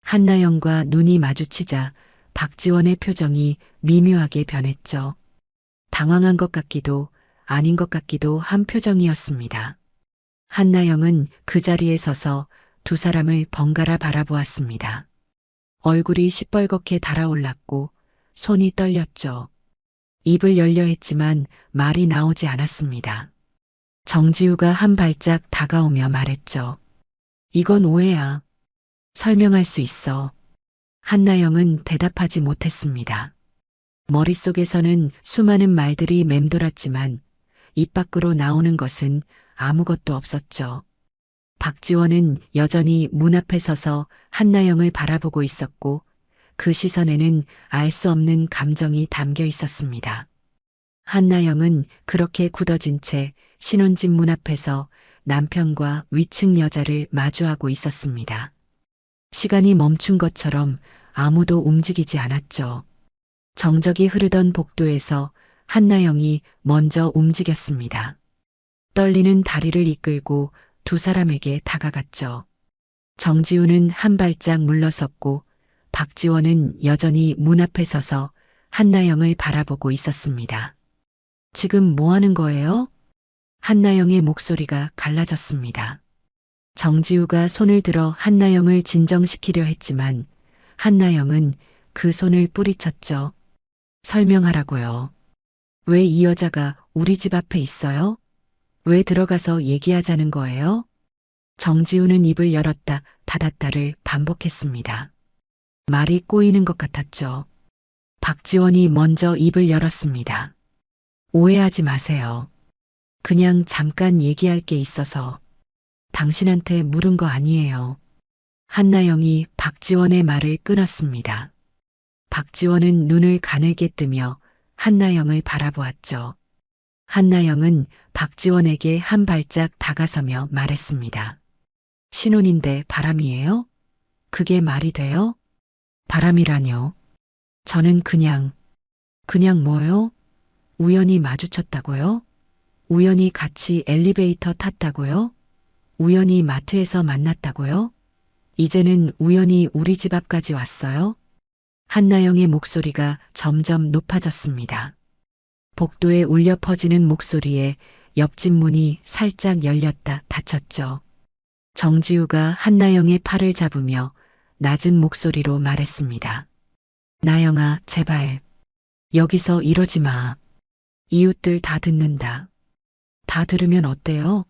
Speaker 1: 한나영과 눈이 마주치자 박지원의 표정이 미묘하게 변했죠. 당황한 것 같기도 아닌 것 같기도 한 표정이었습니다. 한나영은 그 자리에 서서 두 사람을 번갈아 바라보았습니다. 얼굴이 시뻘겋게 달아올랐고 손이 떨렸죠. 입을 열려 했지만 말이 나오지 않았습니다. 정지우가 한 발짝 다가오며 말했죠. 이건 오해야. 설명할 수 있어. 한나영은 대답하지 못했습니다. 머릿속에서는 수많은 말들이 맴돌았지만 입 밖으로 나오는 것은 아무것도 없었죠. 박지원은 여전히 문 앞에 서서 한나영을 바라보고 있었고, 그 시선에는 알 수 없는 감정이 담겨 있었습니다. 한나영은 그렇게 굳어진 채 신혼집 문 앞에서 남편과 위층 여자를 마주하고 있었습니다. 시간이 멈춘 것처럼 아무도 움직이지 않았죠. 정적이 흐르던 복도에서 한나영이 먼저 움직였습니다. 떨리는 다리를 이끌고 두 사람에게 다가갔죠. 정지우는 한 발짝 물러섰고 박지원은 여전히 문 앞에 서서 한나영을 바라보고 있었습니다. 지금 뭐 하는 거예요? 한나영의 목소리가 갈라졌습니다. 정지우가 손을 들어 한나영을 진정시키려 했지만 한나영은 그 손을 뿌리쳤죠. 설명하라고요. 왜 이 여자가 우리 집 앞에 있어요? 왜 들어가서 얘기하자는 거예요? 정지우는 입을 열었다 닫았다를 반복했습니다. 말이 꼬이는 것 같았죠. 박지원이 먼저 입을 열었습니다. 오해하지 마세요. 그냥 잠깐 얘기할 게 있어서 당신한테 물은 거 아니에요. 한나영이 박지원의 말을 끊었습니다. 박지원은 눈을 가늘게 뜨며 한나영을 바라보았죠. 한나영은 박지원에게 한 발짝 다가서며 말했습니다. 신혼인데 바람이에요? 그게 말이 돼요? 바람이라뇨. 저는 그냥 뭐요? 우연히 마주쳤다고요? 우연히 같이 엘리베이터 탔다고요? 우연히 마트에서 만났다고요? 이제는 우연히 우리 집 앞까지 왔어요? 한나영의 목소리가 점점 높아졌습니다. 복도에 울려 퍼지는 목소리에 옆집 문이 살짝 열렸다 닫혔죠. 정지우가 한나영의 팔을 잡으며 낮은 목소리로 말했습니다. 나영아, 제발. 여기서 이러지 마. 이웃들 다 듣는다. 다 들으면 어때요?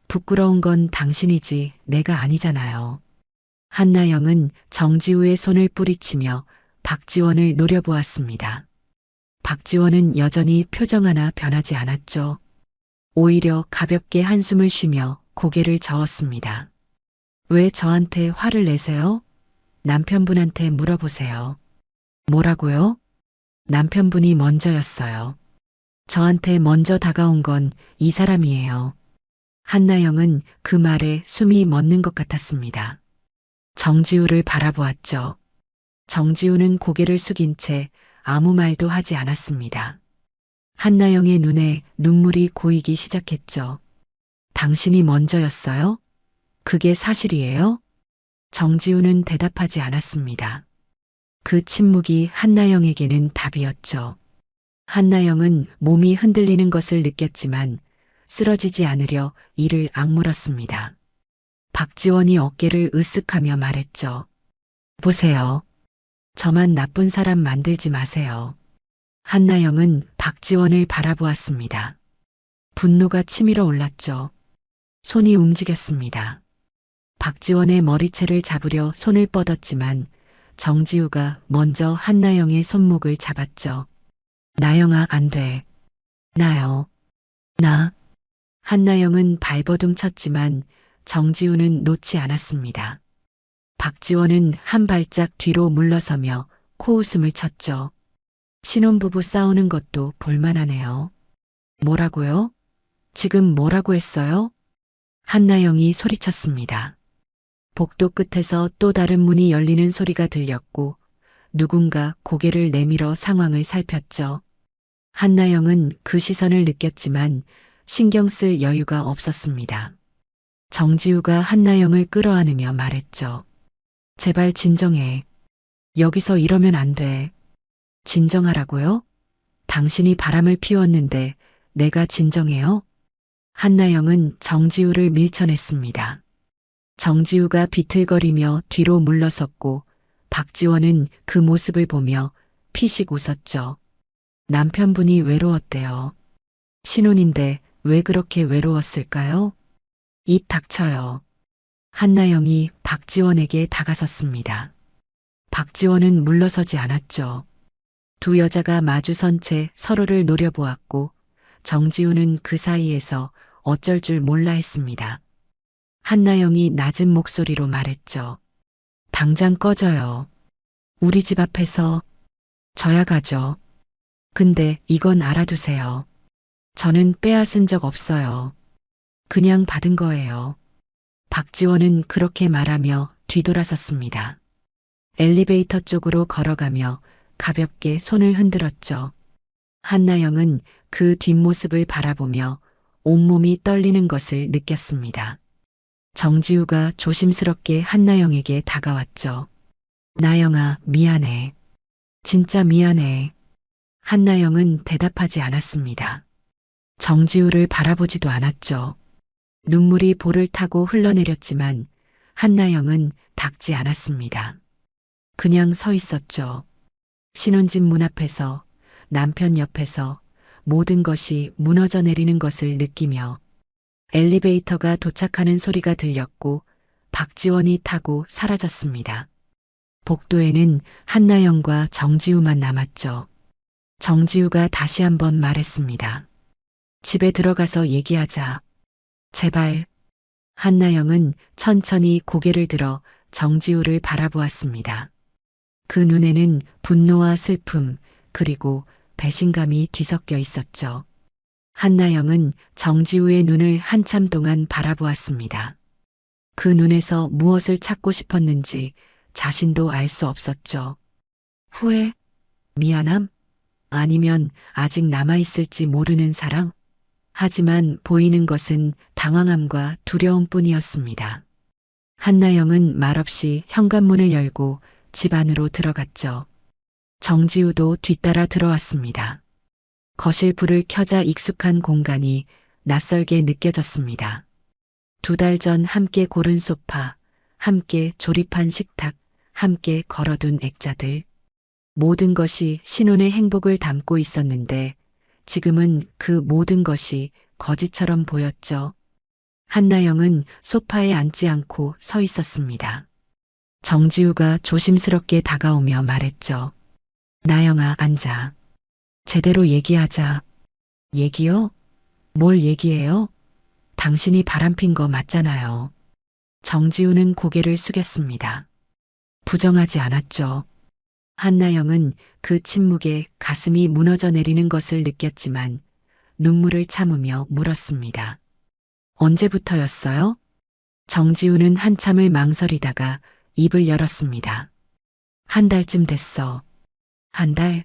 Speaker 1: 부끄러운 건 당신이지 내가 아니잖아요. 한나영은 정지우의 손을 뿌리치며 박지원을 노려보았습니다. 박지원은 여전히 표정 하나 변하지 않았죠. 오히려 가볍게 한숨을 쉬며 고개를 저었습니다. 왜 저한테 화를 내세요? 남편분한테 물어보세요. 뭐라고요? 남편분이 먼저였어요. 저한테 먼저 다가온 건 이 사람이에요. 한나영은 그 말에 숨이 멎는 것 같았습니다. 정지우를 바라보았죠. 정지우는 고개를 숙인 채 아무 말도 하지 않았습니다. 한나영의 눈에 눈물이 고이기 시작했죠. 당신이 먼저였어요? 그게 사실이에요? 정지우는 대답하지 않았습니다. 그 침묵이 한나영에게는 답이었죠. 한나영은 몸이 흔들리는 것을 느꼈지만 쓰러지지 않으려 이를 악물었습니다. 박지원이 어깨를 으쓱하며 말했죠. 보세요. 저만 나쁜 사람 만들지 마세요. 한나영은 박지원을 바라보았습니다. 분노가 치밀어 올랐죠. 손이 움직였습니다. 박지원의 머리채를 잡으려 손을 뻗었지만 정지우가 먼저 한나영의 손목을 잡았죠. 나영아, 안 돼. 나요. 나. 한나영은 발버둥 쳤지만 정지우는 놓지 않았습니다. 박지원은 한 발짝 뒤로 물러서며 코웃음을 쳤죠. 신혼부부 싸우는 것도 볼만하네요. 뭐라고요? 지금 뭐라고 했어요? 한나영이 소리쳤습니다. 복도 끝에서 또 다른 문이 열리는 소리가 들렸고 누군가 고개를 내밀어 상황을 살폈죠. 한나영은 그 시선을 느꼈지만 신경 쓸 여유가 없었습니다. 정지우가 한나영을 끌어안으며 말했죠. 제발 진정해. 여기서 이러면 안 돼. 진정하라고요? 당신이 바람을 피웠는데 내가 진정해요? 한나영은 정지우를 밀쳐냈습니다. 정지우가 비틀거리며 뒤로 물러섰고 박지원은 그 모습을 보며 피식 웃었죠. 남편분이 외로웠대요. 신혼인데 왜 그렇게 외로웠을까요? 입 닥쳐요. 한나영이 박지원에게 다가섰습니다. 박지원은 물러서지 않았죠. 두 여자가 마주선 채 서로를 노려보았고 정지우는 그 사이에서 어쩔 줄 몰라 했습니다. 한나영이 낮은 목소리로 말했죠. 당장 꺼져요. 우리 집 앞에서 져야 가죠. 근데 이건 알아두세요. 저는 빼앗은 적 없어요. 그냥 받은 거예요. 박지원은 그렇게 말하며 뒤돌아섰습니다. 엘리베이터 쪽으로 걸어가며 가볍게 손을 흔들었죠. 한나영은 그 뒷모습을 바라보며 온몸이 떨리는 것을 느꼈습니다. 정지우가 조심스럽게 한나영에게 다가왔죠. 나영아, 미안해. 진짜 미안해. 한나영은 대답하지 않았습니다. 정지우를 바라보지도 않았죠. 눈물이 볼을 타고 흘러내렸지만 한나영은 닦지 않았습니다. 그냥 서 있었죠. 신혼집 문 앞에서 남편 옆에서 모든 것이 무너져 내리는 것을 느끼며 엘리베이터가 도착하는 소리가 들렸고 박지원이 타고 사라졌습니다. 복도에는 한나영과 정지우만 남았죠. 정지우가 다시 한번 말했습니다. 집에 들어가서 얘기하자. 제발. 한나영은 천천히 고개를 들어 정지우를 바라보았습니다. 그 눈에는 분노와 슬픔 그리고 배신감이 뒤섞여 있었죠. 한나영은 정지우의 눈을 한참 동안 바라보았습니다. 그 눈에서 무엇을 찾고 싶었는지 자신도 알 수 없었죠. 후회? 미안함? 아니면 아직 남아있을지 모르는 사랑? 하지만 보이는 것은 당황함과 두려움뿐이었습니다. 한나영은 말없이 현관문을 열고 집 안으로 들어갔죠. 정지우도 뒤따라 들어왔습니다. 거실 불을 켜자 익숙한 공간이 낯설게 느껴졌습니다. 2달 전 함께 고른 소파, 함께 조립한 식탁, 함께 걸어둔 액자들. 모든 것이 신혼의 행복을 담고 있었는데 지금은 그 모든 것이 거짓처럼 보였죠. 한나영은 소파에 앉지 않고 서 있었습니다. 정지우가 조심스럽게 다가오며 말했죠. 나영아, 앉아. 제대로 얘기하자. 얘기요? 뭘 얘기해요? 당신이 바람핀 거 맞잖아요. 정지우는 고개를 숙였습니다. 부정하지 않았죠. 한나영은 그 침묵에 가슴이 무너져 내리는 것을 느꼈지만 눈물을 참으며 물었습니다. 언제부터였어요? 정지우는 한참을 망설이다가 입을 열었습니다. 1달쯤 됐어. 1달?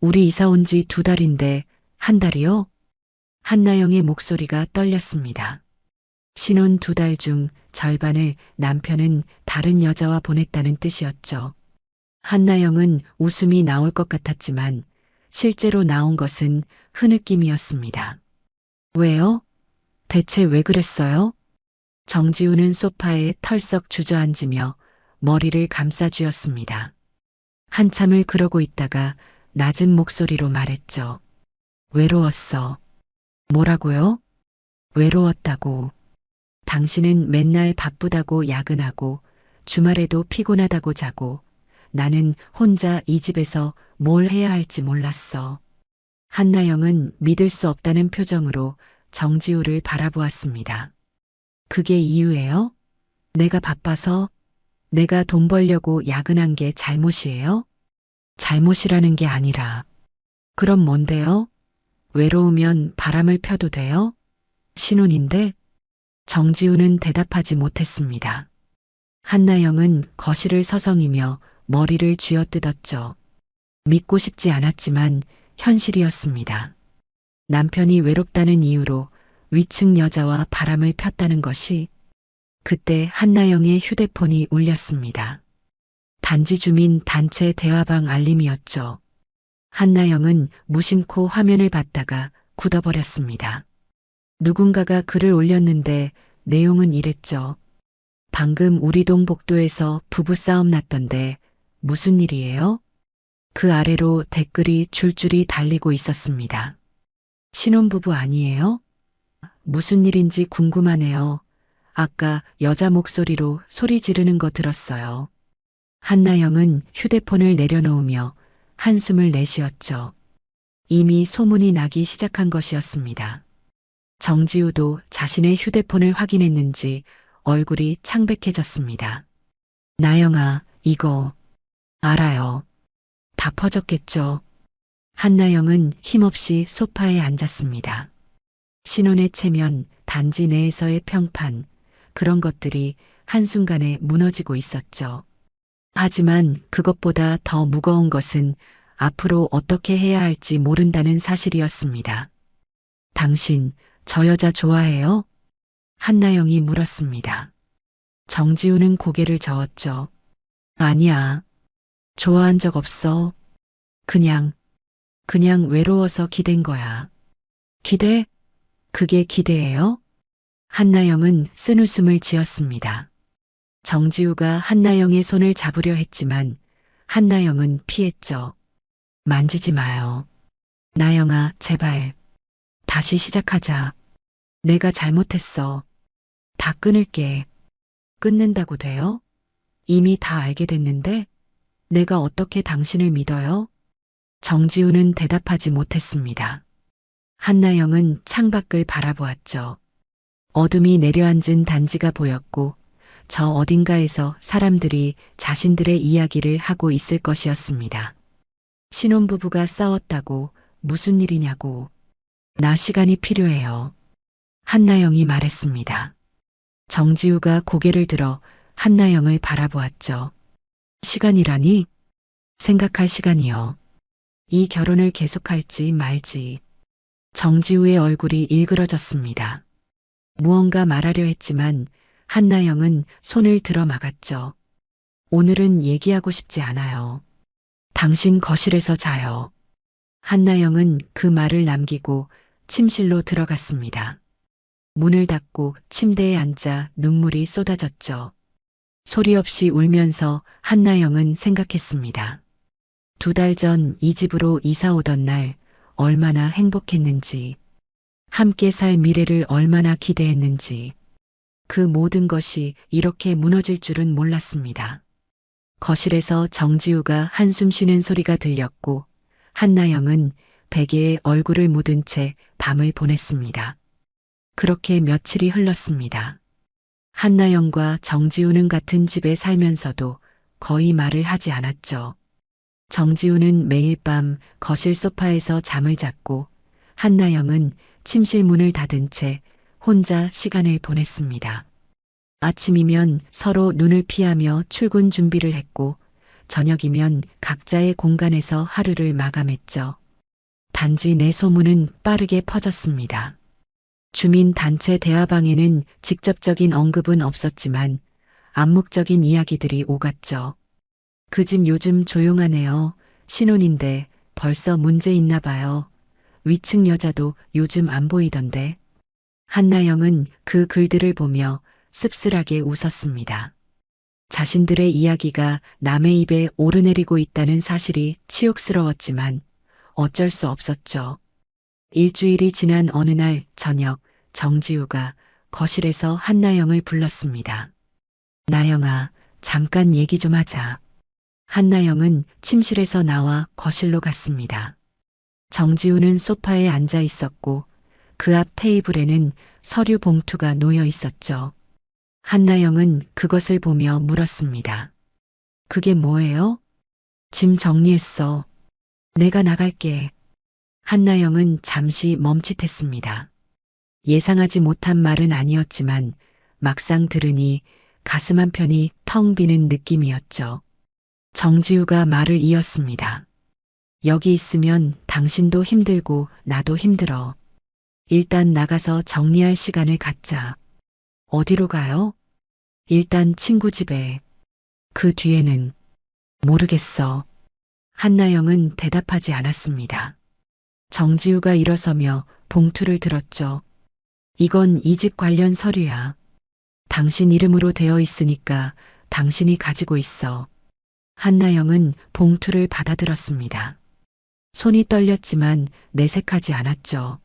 Speaker 1: 우리 이사 온 지 2달인데 1달이요? 한나영의 목소리가 떨렸습니다. 신혼 2달 중 절반을 남편은 다른 여자와 보냈다는 뜻이었죠. 한나영은 웃음이 나올 것 같았지만 실제로 나온 것은 흐느낌이었습니다. 왜요? 대체 왜 그랬어요? 정지우는 소파에 털썩 주저앉으며 머리를 감싸쥐었습니다. 한참을 그러고 있다가 낮은 목소리로 말했죠. 외로웠어. 뭐라고요? 외로웠다고. 당신은 맨날 바쁘다고 야근하고 주말에도 피곤하다고 자고 나는 혼자 이 집에서 뭘 해야 할지 몰랐어. 한나영은 믿을 수 없다는 표정으로 정지우를 바라보았습니다. 그게 이유예요? 내가 바빠서? 내가 돈 벌려고 야근한 게 잘못이에요? 잘못이라는 게 아니라. 그럼 뭔데요? 외로우면 바람을 펴도 돼요? 신혼인데? 정지우는 대답하지 못했습니다. 한나영은 거실을 서성이며 머리를 쥐어뜯었죠. 믿고 싶지 않았지만 현실이었습니다. 남편이 외롭다는 이유로 위층 여자와 바람을 폈다는 것이. 그때 한나영의 휴대폰이 울렸습니다. 단지 주민 단체 대화방 알림이었죠. 한나영은 무심코 화면을 봤다가 굳어버렸습니다. 누군가가 글을 올렸는데 내용은 이랬죠. 방금 우리 동 복도에서 부부싸움 났던데 무슨 일이에요? 그 아래로 댓글이 줄줄이 달리고 있었습니다. 신혼부부 아니에요? 무슨 일인지 궁금하네요. 아까 여자 목소리로 소리 지르는 거 들었어요. 한나영은 휴대폰을 내려놓으며 한숨을 내쉬었죠. 이미 소문이 나기 시작한 것이었습니다. 정지우도 자신의 휴대폰을 확인했는지 얼굴이 창백해졌습니다. 나영아, 이거 알아요. 다 퍼졌겠죠. 한나영은 힘없이 소파에 앉았습니다. 신혼의 체면, 단지 내에서의 평판, 그런 것들이 한순간에 무너지고 있었죠. 하지만 그것보다 더 무거운 것은 앞으로 어떻게 해야 할지 모른다는 사실이었습니다. 당신, 저 여자 좋아해요? 한나영이 물었습니다. 정지우는 고개를 저었죠. 아니야. 좋아한 적 없어. 그냥 외로워서 기댄 거야. 기대? 그게 기대예요? 한나영은 쓴웃음을 지었습니다. 정지우가 한나영의 손을 잡으려 했지만 한나영은 피했죠. 만지지 마요. 나영아, 제발. 다시 시작하자. 내가 잘못했어. 다 끊을게. 끊는다고 돼요? 이미 다 알게 됐는데 내가 어떻게 당신을 믿어요? 정지우는 대답하지 못했습니다. 한나영은 창밖을 바라보았죠. 어둠이 내려앉은 단지가 보였고 저 어딘가에서 사람들이 자신들의 이야기를 하고 있을 것이었습니다. 신혼부부가 싸웠다고 무슨 일이냐고. 나 시간이 필요해요. 한나영이 말했습니다. 정지우가 고개를 들어 한나영을 바라보았죠. 시간이라니? 생각할 시간이요. 이 결혼을 계속할지 말지. 정지우의 얼굴이 일그러졌습니다. 무언가 말하려 했지만 한나영은 손을 들어 막았죠. 오늘은 얘기하고 싶지 않아요. 당신 거실에서 자요. 한나영은 그 말을 남기고 침실로 들어갔습니다. 문을 닫고 침대에 앉아 눈물이 쏟아졌죠. 소리 없이 울면서 한나영은 생각했습니다. 2달 전 이 집으로 이사 오던 날 얼마나 행복했는지, 함께 살 미래를 얼마나 기대했는지, 그 모든 것이 이렇게 무너질 줄은 몰랐습니다. 거실에서 정지우가 한숨 쉬는 소리가 들렸고 한나영은 베개에 얼굴을 묻은 채 밤을 보냈습니다. 그렇게 며칠이 흘렀습니다. 한나영과 정지우는 같은 집에 살면서도 거의 말을 하지 않았죠. 정지우는 매일 밤 거실 소파에서 잠을 잤고 한나영은 침실 문을 닫은 채 혼자 시간을 보냈습니다. 아침이면 서로 눈을 피하며 출근 준비를 했고 저녁이면 각자의 공간에서 하루를 마감했죠. 단지 내 소문은 빠르게 퍼졌습니다. 주민단체 대화방에는 직접적인 언급은 없었지만 암묵적인 이야기들이 오갔죠. 그 집 요즘 조용하네요. 신혼인데 벌써 문제 있나 봐요. 위층 여자도 요즘 안 보이던데. 한나영은 그 글들을 보며 씁쓸하게 웃었습니다. 자신들의 이야기가 남의 입에 오르내리고 있다는 사실이 치욕스러웠지만 어쩔 수 없었죠. 일주일이 지난 어느 날 저녁 정지우가 거실에서 한나영을 불렀습니다. 나영아, 잠깐 얘기 좀 하자. 한나영은 침실에서 나와 거실로 갔습니다. 정지우는 소파에 앉아 있었고 그 앞 테이블에는 서류 봉투가 놓여 있었죠. 한나영은 그것을 보며 물었습니다. 그게 뭐예요? 짐 정리했어. 내가 나갈게. 한나영은 잠시 멈칫했습니다. 예상하지 못한 말은 아니었지만 막상 들으니 가슴 한편이 텅 비는 느낌이었죠. 정지우가 말을 이었습니다. 여기 있으면 당신도 힘들고 나도 힘들어. 일단 나가서 정리할 시간을 갖자. 어디로 가요? 일단 친구 집에. 그 뒤에는 모르겠어. 한나영은 대답하지 않았습니다. 정지우가 일어서며 봉투를 들었죠. 이건 이 집 관련 서류야. 당신 이름으로 되어 있으니까 당신이 가지고 있어. 한나영은 봉투를 받아들었습니다. 손이 떨렸지만 내색하지 않았죠.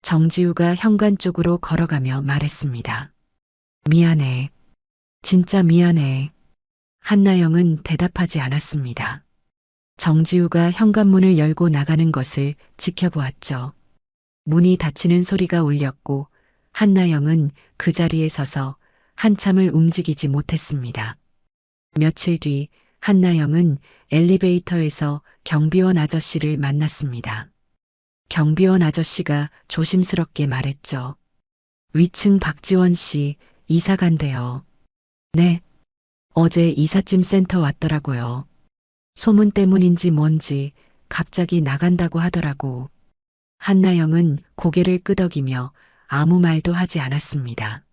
Speaker 1: 정지우가 현관 쪽으로 걸어가며 말했습니다. 미안해. 진짜 미안해. 한나영은 대답하지 않았습니다. 정지우가 현관문을 열고 나가는 것을 지켜보았죠. 문이 닫히는 소리가 울렸고 한나영은 그 자리에 서서 한참을 움직이지 못했습니다. 며칠 뒤 한나영은 엘리베이터에서 경비원 아저씨를 만났습니다. 경비원 아저씨가 조심스럽게 말했죠. 위층 박지원 씨 이사 간대요. 네. 어제 이삿짐 센터 왔더라고요. 소문 때문인지 뭔지 갑자기 나간다고 하더라고. 한나영은 고개를 끄덕이며 아무 말도 하지 않았습니다.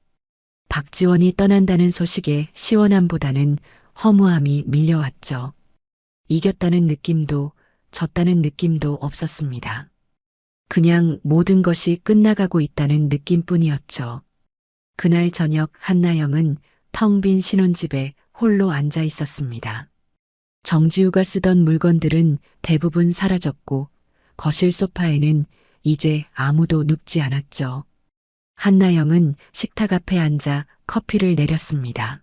Speaker 1: 박지원이 떠난다는 소식에 시원함보다는 허무함이 밀려왔죠. 이겼다는 느낌도 졌다는 느낌도 없었습니다. 그냥 모든 것이 끝나가고 있다는 느낌뿐이었죠. 그날 저녁 한나영은 텅 빈 신혼집에 홀로 앉아 있었습니다. 정지우가 쓰던 물건들은 대부분 사라졌고 거실 소파에는 이제 아무도 눕지 않았죠. 한나영은 식탁 앞에 앉아 커피를 내렸습니다.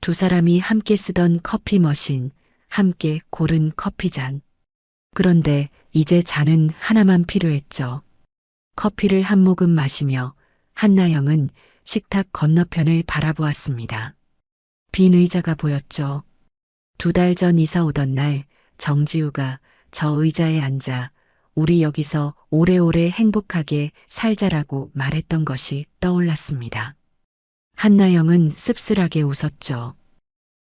Speaker 1: 두 사람이 함께 쓰던 커피 머신, 함께 고른 커피잔. 그런데 이제 잔은 하나만 필요했죠. 커피를 한 모금 마시며 한나영은 식탁 건너편을 바라보았습니다. 빈 의자가 보였죠. 2달 전 이사 오던 날 정지우가 저 의자에 앉아 우리 여기서 오래오래 행복하게 살자라고 말했던 것이 떠올랐습니다. 한나영은 씁쓸하게 웃었죠.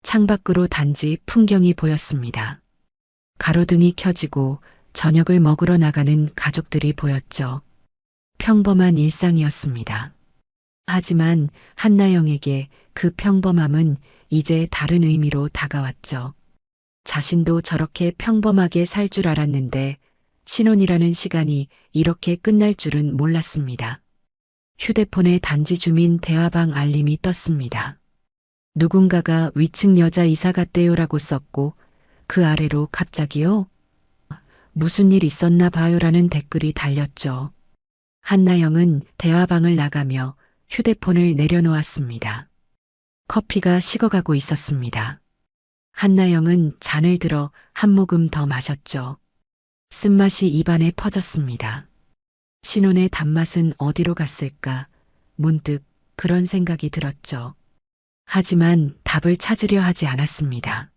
Speaker 1: 창밖으로 단지 풍경이 보였습니다. 가로등이 켜지고 저녁을 먹으러 나가는 가족들이 보였죠. 평범한 일상이었습니다. 하지만 한나영에게 그 평범함은 이제 다른 의미로 다가왔죠. 자신도 저렇게 평범하게 살 줄 알았는데 신혼이라는 시간이 이렇게 끝날 줄은 몰랐습니다. 휴대폰에 단지 주민 대화방 알림이 떴습니다. 누군가가 위층 여자 이사 갔대요라고 썼고 그 아래로 갑자기요? 무슨 일 있었나 봐요라는 댓글이 달렸죠. 한나영은 대화방을 나가며 휴대폰을 내려놓았습니다. 커피가 식어가고 있었습니다. 한나영은 잔을 들어 한 모금 더 마셨죠. 쓴맛이 입안에 퍼졌습니다. 신혼의 단맛은 어디로 갔을까? 문득 그런 생각이 들었죠. 하지만 답을 찾으려 하지 않았습니다.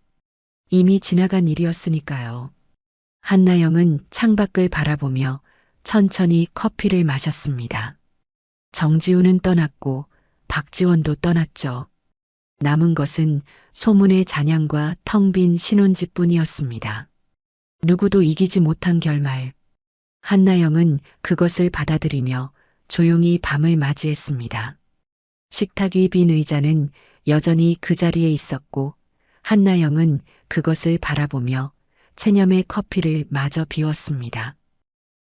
Speaker 1: 이미 지나간 일이었으니까요. 한나영은 창밖을 바라보며 천천히 커피를 마셨습니다. 정지우는 떠났고 박지원도 떠났죠. 남은 것은 소문의 잔향과 텅 빈 신혼집뿐이었습니다. 누구도 이기지 못한 결말. 한나영은 그것을 받아들이며 조용히 밤을 맞이했습니다. 식탁 위 빈 의자는 여전히 그 자리에 있었고 한나영은 그것을 바라보며 체념의 커피를 마저 비웠습니다.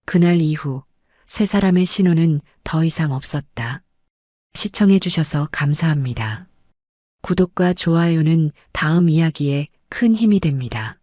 Speaker 1: 그날 이후 세 사람의 신혼은 더 이상 없었다. 시청해 주셔서 감사합니다. 구독과 좋아요는 다음 이야기에 큰 힘이 됩니다.